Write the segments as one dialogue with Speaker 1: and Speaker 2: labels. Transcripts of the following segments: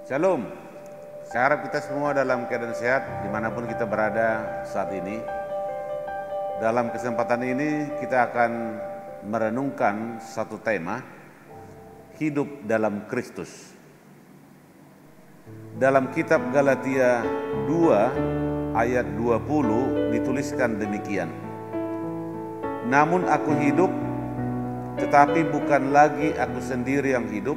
Speaker 1: Shalom, saya harap kita semua dalam keadaan sehat dimanapun kita berada saat ini. Dalam kesempatan ini kita akan merenungkan satu tema, hidup dalam Kristus. Dalam kitab Galatia 2 ayat 20 dituliskan demikian. Namun aku hidup, tetapi bukan lagi aku sendiri yang hidup,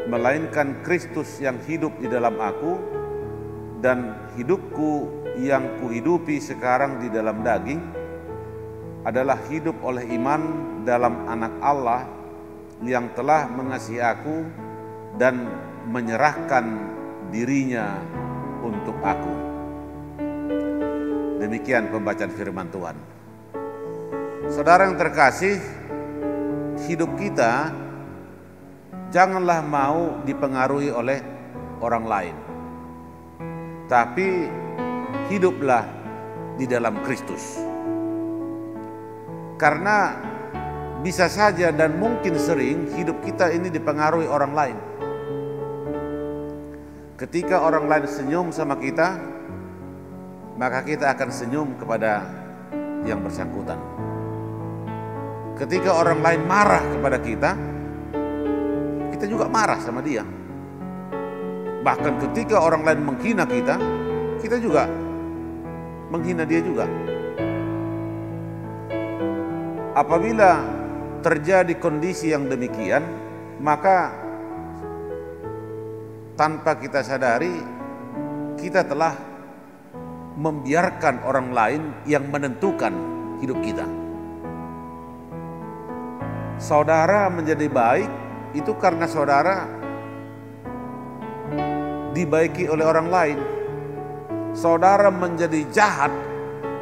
Speaker 1: melainkan Kristus yang hidup di dalam aku, dan hidupku yang kuhidupi sekarang di dalam daging adalah hidup oleh iman dalam Anak Allah yang telah mengasihi aku dan menyerahkan dirinya untuk aku. Demikian pembacaan firman Tuhan. Saudara yang terkasih, hidup kita janganlah mau dipengaruhi oleh orang lain, tapi hiduplah di dalam Kristus. Karena bisa saja dan mungkin sering hidup kita ini dipengaruhi orang lain. Ketika orang lain senyum sama kita, maka kita akan senyum kepada yang bersangkutan. Ketika orang lain marah kepada kita juga marah sama dia. Bahkan ketika orang lain menghina kita, kita juga menghina dia juga. Apabila terjadi kondisi yang demikian, maka tanpa kita sadari, kita telah membiarkan orang lain yang menentukan hidup kita. Saudara menjadi baik itu karena saudara dibaiki oleh orang lain. Saudara menjadi jahat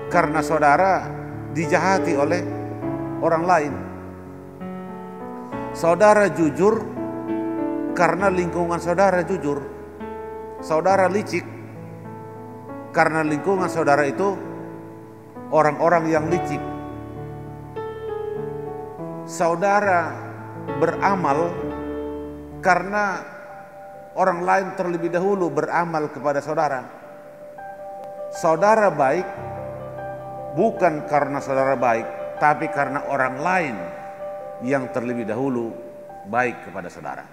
Speaker 1: karena saudara dijahati oleh orang lain. Saudara jujur karena lingkungan saudara jujur. Saudara licik karena lingkungan saudara itu orang-orang yang licik. Saudara beramal karena orang lain terlebih dahulu beramal kepada saudara. Saudara baik bukan karena saudara baik, tapi karena orang lain yang terlebih dahulu baik kepada saudara.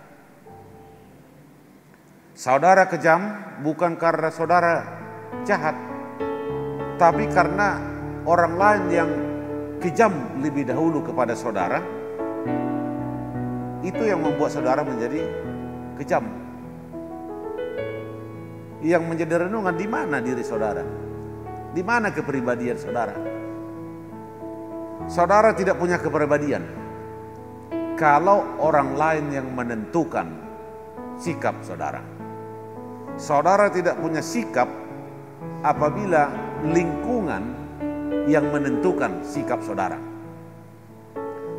Speaker 1: Saudara kejam bukan karena saudara jahat, tapi karena orang lain yang kejam lebih dahulu kepada saudara. Itu yang membuat saudara menjadi kejam. Yang menjadi renungan, di mana diri saudara? Di mana kepribadian saudara? Saudara tidak punya kepribadian kalau orang lain yang menentukan sikap saudara. Saudara tidak punya sikap apabila lingkungan yang menentukan sikap saudara.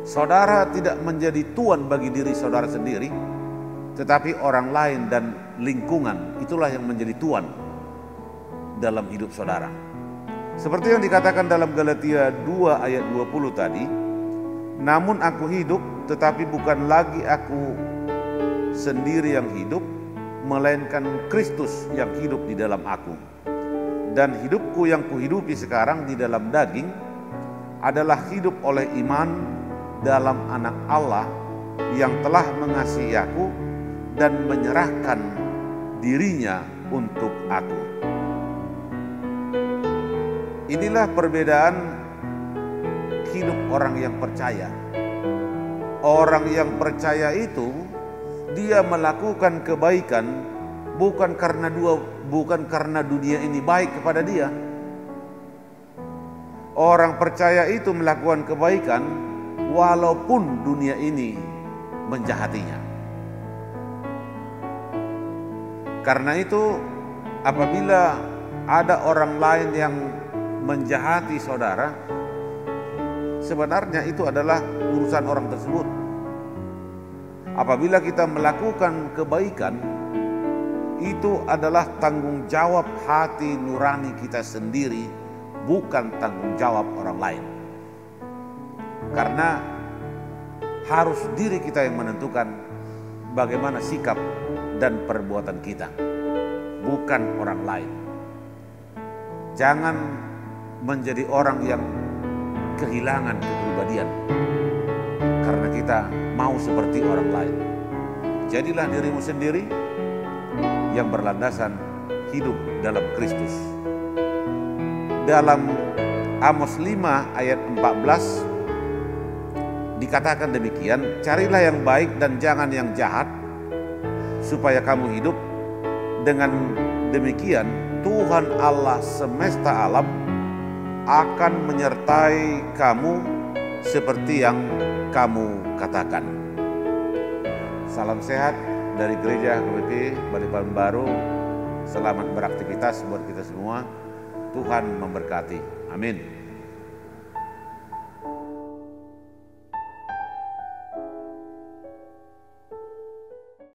Speaker 1: Saudara tidak menjadi tuan bagi diri saudara sendiri, tetapi orang lain dan lingkungan itulah yang menjadi tuan dalam hidup saudara. Seperti yang dikatakan dalam Galatia 2 ayat 20 tadi, namun aku hidup, tetapi bukan lagi aku sendiri yang hidup, melainkan Kristus yang hidup di dalam aku. Dan hidupku yang kuhidupi sekarang di dalam daging adalah hidup oleh iman dalam Anak Allah yang telah mengasihi aku dan menyerahkan dirinya untuk aku. Inilah perbedaan hidup orang yang percaya. Orang yang percaya itu dia melakukan kebaikan bukan karena dunia ini baik kepada dia. Orang percaya itu melakukan kebaikan walaupun dunia ini menjahatinya. Karena itu, apabila ada orang lain yang menjahati saudara, sebenarnya itu adalah urusan orang tersebut. Apabila kita melakukan kebaikan, itu adalah tanggung jawab hati nurani kita sendiri, bukan tanggung jawab orang lain. Karena harus diri kita yang menentukan bagaimana sikap dan perbuatan kita, bukan orang lain. Jangan menjadi orang yang kehilangan kepribadian karena kita mau seperti orang lain. Jadilah dirimu sendiri yang berlandasan hidup dalam Kristus. Dalam Amos 5 ayat 14 dikatakan demikian, carilah yang baik dan jangan yang jahat, supaya kamu hidup. Dengan demikian Tuhan Allah semesta alam akan menyertai kamu seperti yang kamu katakan. Salam sehat dari Gereja KBP Balikpapan Baru. Selamat beraktivitas buat kita semua. Tuhan memberkati. Amin.